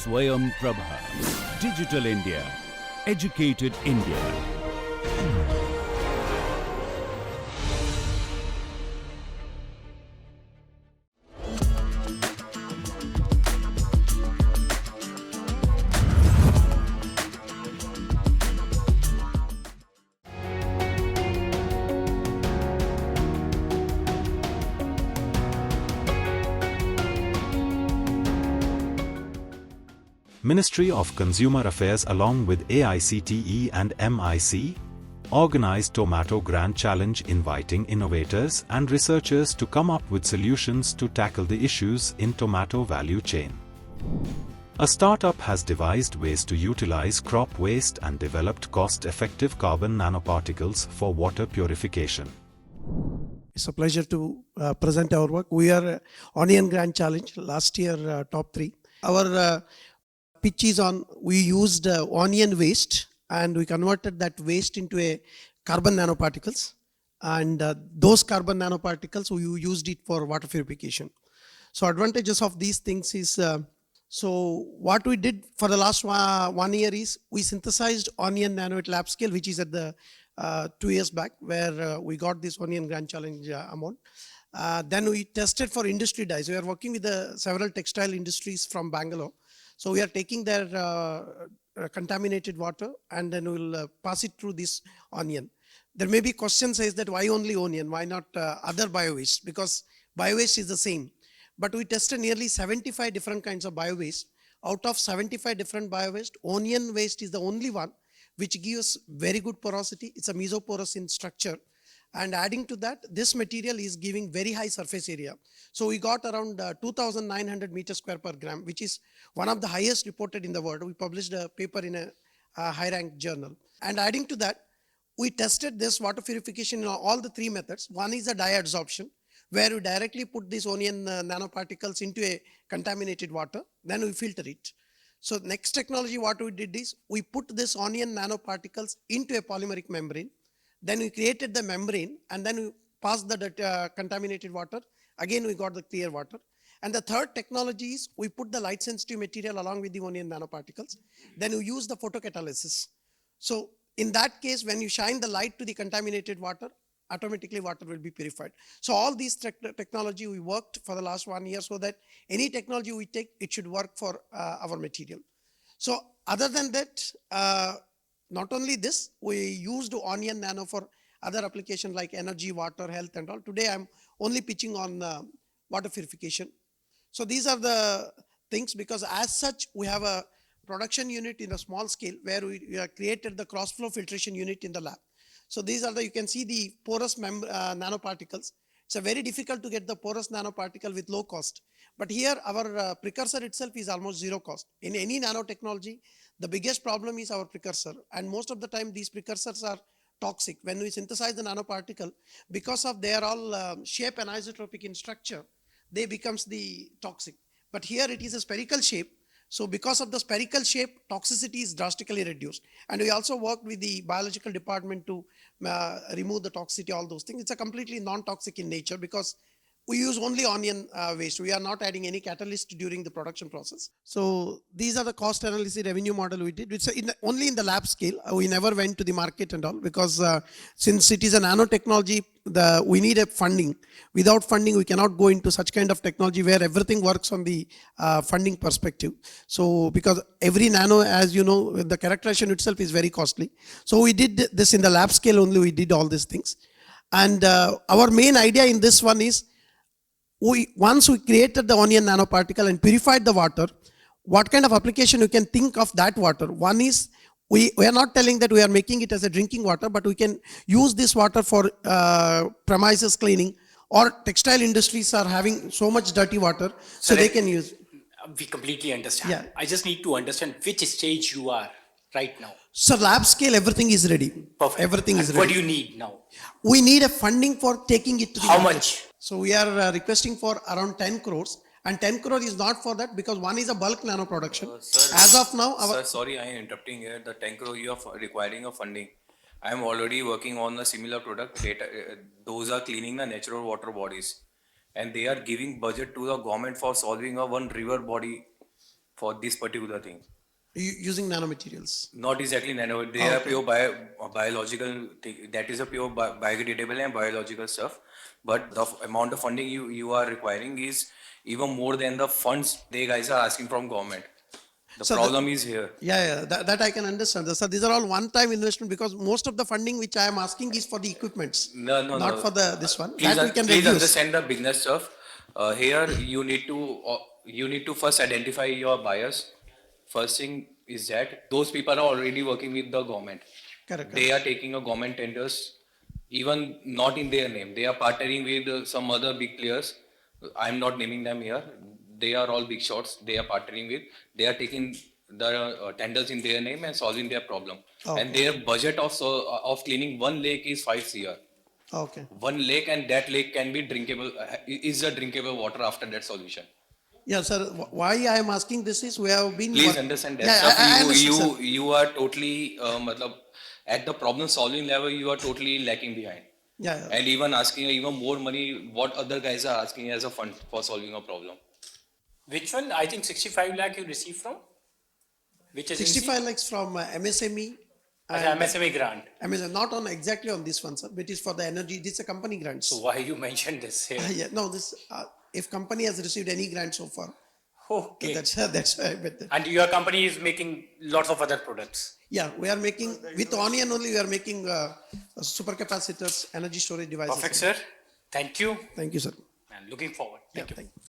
Swayam Prabha. Digital India. Educated India. Ministry of Consumer Affairs along with AICTE and MIC organized Tomato Grand Challenge, inviting innovators and researchers to come up with solutions to tackle the issues in tomato value chain. A startup has devised ways to utilize crop waste and developed cost-effective carbon nanoparticles for water purification. It's a pleasure to present our work. We are Onion Grand Challenge, last year top 3. Our pitch is on, we used onion waste and we converted that waste into a carbon nanoparticles, and those carbon nanoparticles we used it for water purification. So advantages of these things is, so what we did for the last 1 year is we synthesized onion nano at lab scale, which is at the 2 years back where we got this Onion Grand Challenge amount. Then we tested for industry dyes. We are working with several textile industries from Bangalore. So we are taking their contaminated water and then we'll pass it through this onion. There may be question says that why only onion, why not other bio-waste? Because bio-waste is the same. But we tested nearly 75 different kinds of bio-waste. Out of 75 different bio-waste, onion waste is the only one which gives very good porosity. It's a mesoporous in structure. And adding to that, this material is giving very high surface area. So we got around 2,900 meters square per gram, which is one of the highest reported in the world. We published a paper in a high-ranked journal. And adding to that, we tested this water purification in all the 3 methods. One is a dye adsorption, where we directly put these onion nanoparticles into a contaminated water, then we filter it. So next technology what we did is, we put this onion nanoparticles into a polymeric membrane. Then we created the membrane and then we passed the contaminated water. Again, we got the clear water. And the third technology is we put the light sensitive material along with the onion nanoparticles. Then we use the photocatalysis. So in that case, when you shine the light to the contaminated water, automatically water will be purified. So all these technology we worked for the last 1 year so that any technology we take, it should work for our material. So other than that, not only this, we used onion nano for other applications like energy, water, health and all. Today I'm only pitching on water purification. So these are the things, because as such we have a production unit in a small scale where we have created the cross flow filtration unit in the lab. So these are you can see the porous nanoparticles. It's very difficult to get the porous nanoparticle with low cost. But here our precursor itself is almost 0 cost. In any nanotechnology, the biggest problem is our precursor, and most of the time these precursors are toxic. When we synthesize the nanoparticle, because of they are all shape anisotropic in structure, they becomes the toxic. But here it is a spherical shape. So because of the spherical shape, toxicity is drastically reduced. And we also worked with the biological department to remove the toxicity, all those things. It's a completely non-toxic in nature because we use only onion waste. We are not adding any catalyst during the production process. So these are the cost analysis revenue model we did. It's only in the lab scale. We never went to the market and all because since it is a nanotechnology, we need a funding. Without funding, we cannot go into such kind of technology where everything works on the funding perspective. So because every nano, as you know, the characterization itself is very costly. So we did this in the lab scale only. We did all these things. And our main idea in this one is, once we created the onion nanoparticle and purified the water, what kind of application you can think of that water? One is, we are not telling that we are making it as a drinking water, but we can use this water for premises cleaning, or textile industries are having so much dirty water, so they can use. We completely understand. Yeah. I just need to understand which stage you are right now. So lab scale, everything is ready. Perfect. Everything is ready. What do you need now? We need a funding for taking it to the How market. much? So we are requesting for around 10 crores. And 10 crore is not for that because one is a bulk nano production. Sir, As of now, sir, sorry, I am interrupting here. The 10 crore you are requiring of funding. I am already working on a similar product. Those are cleaning the natural water bodies, and they are giving budget to the government for solving a one river body for this particular thing. Using nanomaterials. Not exactly nano. They are pure biological. That is a pure biodegradable and biological stuff. But the amount of funding you are requiring is even more than the funds they guys are asking from government. The So problem is here. Yeah, that I can understand. So these are all one-time investment because most of the funding which I am asking is for the equipments, No, no, not no. for this one. Please, That we can please reduce. understand the business stuff. Here you need to first identify your buyers. First thing is that those people are already working with the government. Correct. They are taking a government tenders, even not in their name. They are partnering with some other big players. I'm not naming them here. They are all big shots. They are partnering with. They are taking the tenders in their name and solving their problem. Okay. And their budget of cleaning one lake is 5 CR. Okay. One lake, and that lake can be drinkable. Is a drinkable water after that solution. Yeah, sir. Why I am asking this is we have been. Please understand that Yeah, stuff. I understand, sir. You are totally matlab, at the problem solving level. You are totally lacking behind. Yeah. And even asking even more money. What other guys are asking as a fund for solving a problem? Which one? I think 65 lakh you received from? Which agency? 65 lakhs from MSME. As and MSME grant. Amazon, not on exactly on this one, sir, but it is for the energy. This is a company grants. So why you mentioned this here? Yeah, no, this if company has received any grant so far, Okay. that's why I bet that. And your company is making lots of other products. Yeah, we are making with onion only. We are making supercapacitors, energy storage devices. Perfect, sir. Thank you. Thank you, sir. And looking forward. Thank you. Thank you.